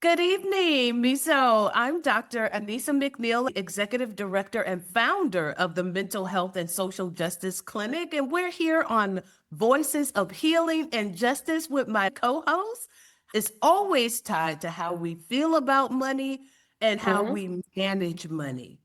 Good evening, Miso. I'm Dr. Anissa McNeil, Executive Director and founder of the Mental Health and Social Justice Clinic. And we're here on Voices of Healing and Justice with my co-host. It's always tied to how we feel about money and how Mhm. we manage money.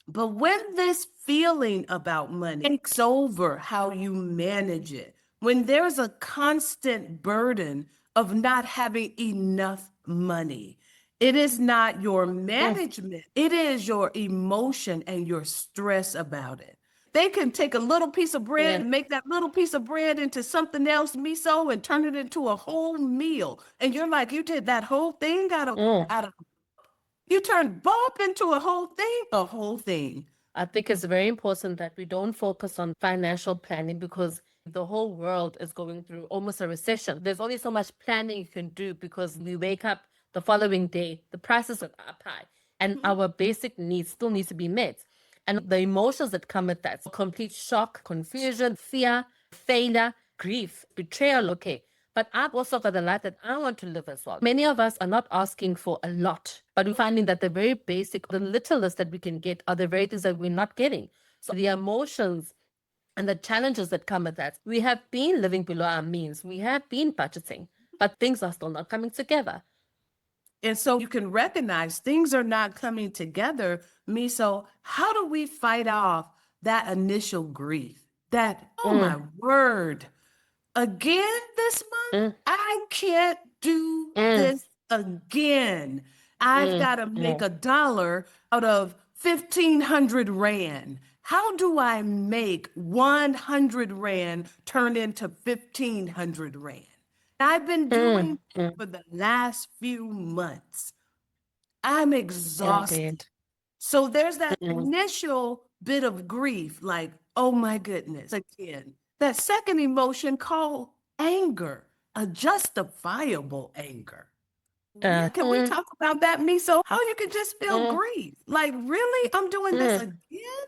But when this feeling about money takes over how you manage it, when there's a constant burden of not having enough money, it is not your Mm. management, it is your emotion and your stress about it. They can take a little piece of bread Yeah. and make that little piece of bread into something else, miso, and turn it into a whole meal. And you're like, you did that whole thing Mm. out of you turned bump into a whole thing. I think it's very important that we don't focus on financial planning because the whole world is going through almost a recession. There's only so much planning you can do because we wake up the following day, the prices are up high, and our basic needs still need to be met. And the emotions that come with that, complete shock, confusion, fear, failure, grief, betrayal, okay. But I've also got the life that I want to live as well. Many of us are not asking for a lot, but we're finding that the very basic, the littlest that we can get are the very things that we're not getting. So the emotions and the challenges that come with that, we have been living below our means. We have been budgeting, but things are still not coming together. And so you can recognize things are not coming together. Me, so how do we fight off that initial grief? That, oh Mm, my word, again this month? mm, I can't do mm, this again. I've mm, got to make mm. $1 out of 1,500 Rand. How do I make 100 Rand turn into 1,500 Rand? I've been Mm, doing that mm. for the last few months. I'm exhausted. Indeed. So there's that Mm. initial bit of grief, like, oh my goodness, again. That second emotion called anger, a justifiable anger. Yeah, can we Mm, talk about that, Miso? How you can just feel mm, grief? Like, really? I'm doing this mm. again?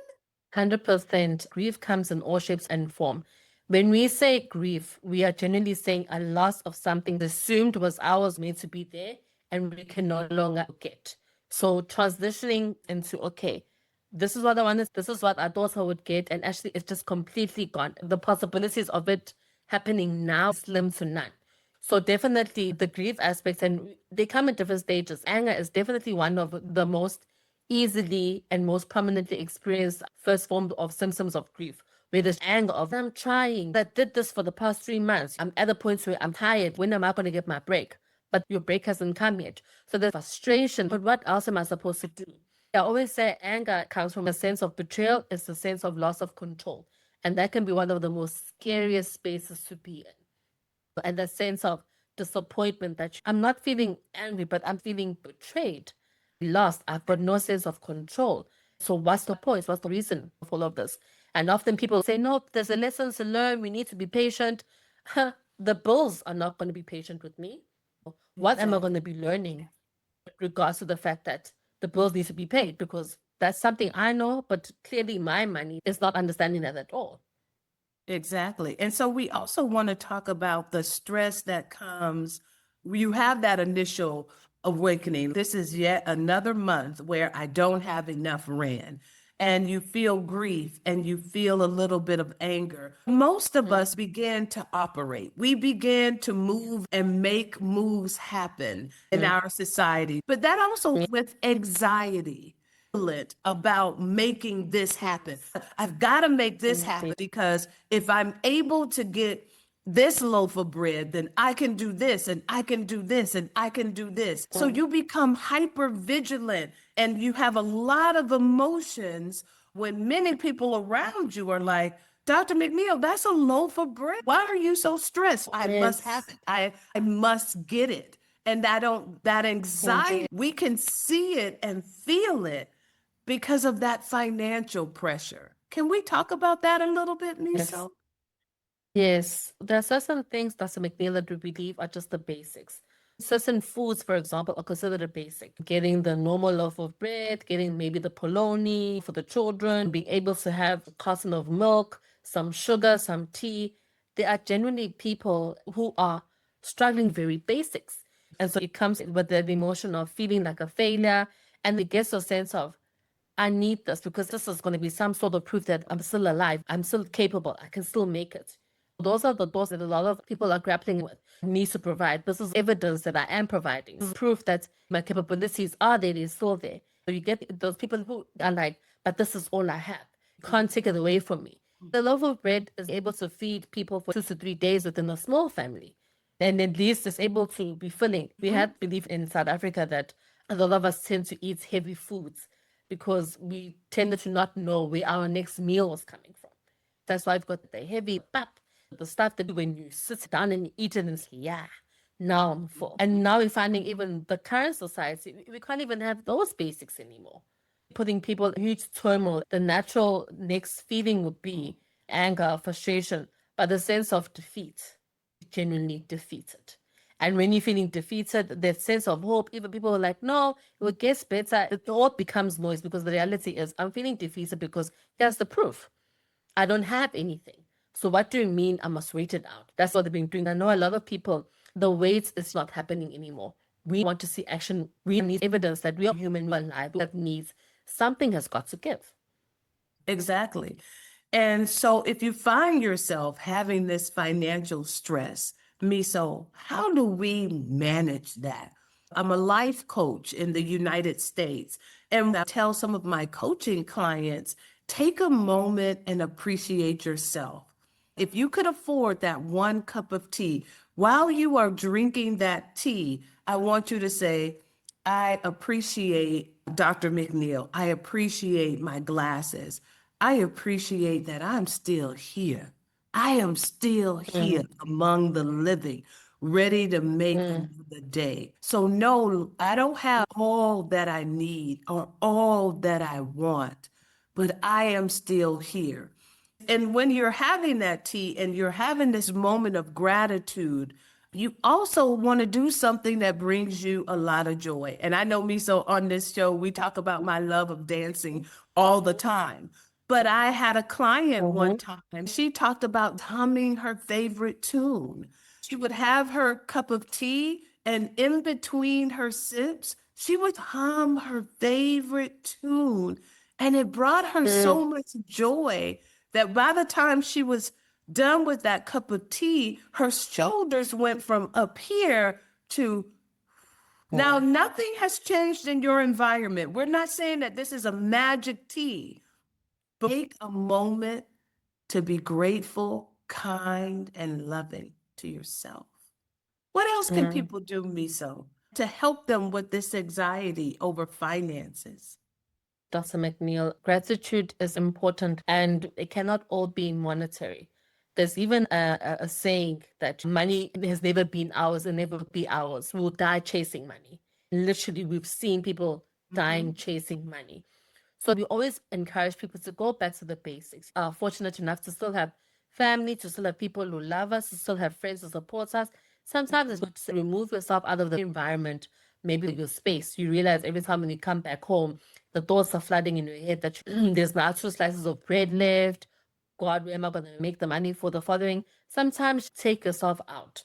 100% grief comes in all shapes and form. When we say grief, we are generally saying a loss of something assumed was ours, meant to be there, and we can no longer get. So transitioning into, okay, this is what I wanted, this is what I thought I would get, and actually it's just completely gone. The possibilities of it happening now slim to none. So definitely the grief aspects, and they come in different stages. Anger is definitely one of the most easily and most prominently experienced first form of symptoms of grief, where there's anger of, I'm trying, I did this for the past 3 months. I'm at a point where I'm tired. When am I going to get my break? But your break hasn't come yet. So there's frustration. But what else am I supposed to do? I always say anger comes from a sense of betrayal. It's a sense of loss of control. And that can be one of the most scariest spaces to be in, and the sense of disappointment that I'm not feeling angry, but I'm feeling betrayed, lost. I've got no sense of control. So what's the point? What's the reason of all of this? And often people say, no, there's a lesson to learn. We need to be patient. The bills are not going to be patient with me. What am I going Exactly. to be learning with regards to the fact that the bills need to be paid? Because that's something I know, but clearly my money is not understanding that at all. Exactly. And so we also want to talk about the stress that comes. You have that initial awakening. This is yet another month where I don't have enough rent. And you feel grief and you feel a little bit of anger. Most of Mm, us begin to operate. We begin to move and make moves happen in mm, our society. But that also mm, with anxiety about making this happen. I've got to make this happen indeed. because if I'm able to get this loaf of bread, then I can do this and I can do this and I can do this. So Mm, you become hyper vigilant and you have a lot of emotions when many people around you are like, Dr. McNeil, that's a loaf of bread. Why are you so stressed? I must have yes, it. I must get it. And that anxiety, indeed. we can see it and feel it because of that financial pressure. Can we talk about that a little bit, Yes. Miso? Yes, there are certain things, Dr. McNeil, that we believe are just the basics. Certain foods, for example, are considered a basic. Getting the normal loaf of bread, getting maybe the polony for the children, being able to have a carton of milk, some sugar, some tea. There are genuinely people who are struggling very basics. And so it comes with the emotion of feeling like a failure, and it gets a sense of, I need this because this is going to be some sort of proof that I'm still alive, I'm still capable, I can still make it. Those are the doors that a lot of people are grappling with, needs to provide. This is evidence that I am providing. This is proof that my capabilities are there, they're still there. So you get those people who are like, but this is all I have. You can't take it away from me. The loaf of bread is able to feed people for 2 to 3 days within a small family. And at least it's able to be filling. We had belief in South Africa that a lot of us tend to eat heavy foods because we tended to not know where our next meal was coming from. That's why I've got the heavy pap, the stuff that when you sit down and eat it and say, yeah, now I'm full. And now we're finding even the current society, we can't even have those basics anymore. Putting people in huge turmoil. The natural next feeling would be anger, frustration, but the sense of defeat, genuinely defeated. And when you're feeling defeated, that sense of hope, even people are like, no, it gets better. It all becomes noise because the reality is I'm feeling defeated because here's the proof. I don't have anything. So what do you mean I must wait it out? That's what they've been doing. I know a lot of people, the wait is not happening anymore. We want to see action. We need evidence that we are human, we're alive, we have needs. Something has got to give. Exactly. And so if you find yourself having this financial stress, Miso, how do we manage that? I'm a life coach in the United States, and I tell some of my coaching clients, take a moment and appreciate yourself. If you could afford that one cup of tea, while you are drinking that tea, I want you to say, I appreciate Dr. McNeil. I appreciate my glasses. I appreciate that I'm still here. I am still here among the living, ready to make another day. So, no, I don't have all that I need or all that I want, but I am still here. And when you're having that tea and you're having this moment of gratitude, you also want to do something that brings you a lot of joy. And I know, Miso, on this show, we talk about my love of dancing all the time. But I had a client one time, she talked about humming her favorite tune. She would have her cup of tea, and in between her sips, she would hum her favorite tune. And it brought her so much joy that by the time she was done with that cup of tea, her shoulders went from up here to now. Nothing has changed in your environment. We're not saying that this is a magic tea, but take a moment to be grateful, kind, and loving to yourself. What else can people do, Miso, to help them with this anxiety over finances? Dr. McNeil, gratitude is important and it cannot all be monetary. There's even a saying that money has never been ours and never be ours. We'll die chasing money. Literally, we've seen people dying chasing money. So we always encourage people to go back to the basics. Are fortunate enough to still have family, to still have people who love us, to still have friends who support us. Sometimes it's good to remove yourself out of the environment, maybe your space. You realize every time when you come back home, the thoughts are flooding in your head that there's now 2 slices of bread left. God, where am I going to make the money for the following? Sometimes take yourself out.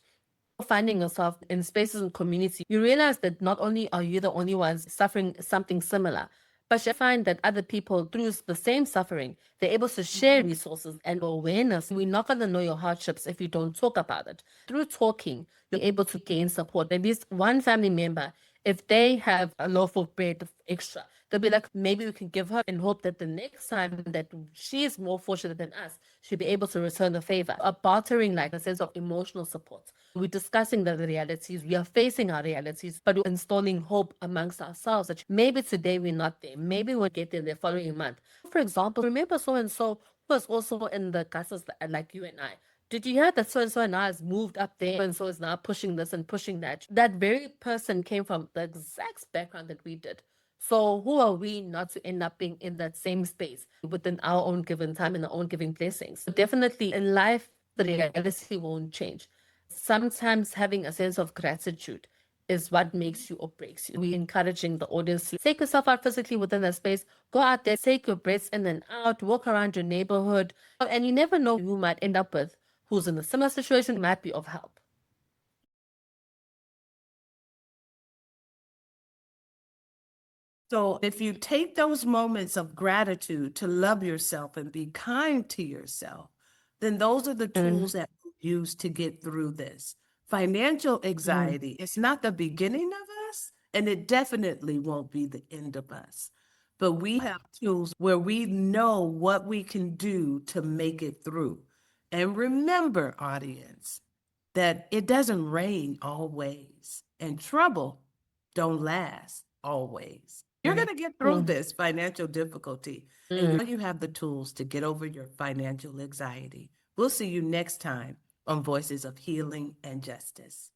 Finding yourself in spaces and community, you realize that not only are you the only ones suffering something similar, but you find that other people through the same suffering, they're able to share resources and awareness. We're not going to know your hardships if you don't talk about it. Through talking, you're able to gain support. At least one family member, if they have a loaf of bread extra, they'll be like, maybe we can give her and hope that the next time that she is more fortunate than us, she'll be able to return the favor. A bartering, like a sense of emotional support. We're discussing the realities, we are facing our realities, but we're installing hope amongst ourselves that maybe today we're not there, maybe we'll get there the following month. For example, remember so and so was also in the classes like you and I. Did you hear that so and so and I has moved up there and so is now pushing this and pushing that? That very person came from the exact background that we did. So who are we not to end up being in that same space within our own given time and our own given blessings? Definitely in life, the reality won't change. Sometimes having a sense of gratitude is what makes you or breaks you. We're encouraging the audience to take yourself out physically within that space, go out there, take your breaths in and out, walk around your neighborhood, and you never know who you might end up with who's in a similar situation, might be of help. So if you take those moments of gratitude to love yourself and be kind to yourself, then those are the tools that we use to get through this. Financial anxiety is not the beginning of us, and it definitely won't be the end of us. But we have tools where we know what we can do to make it through. And remember, audience, that it doesn't rain always, and trouble don't last always. You're going to get through this financial difficulty, and you have the tools to get over your financial anxiety. We'll see you next time on Voices of Healing and Justice.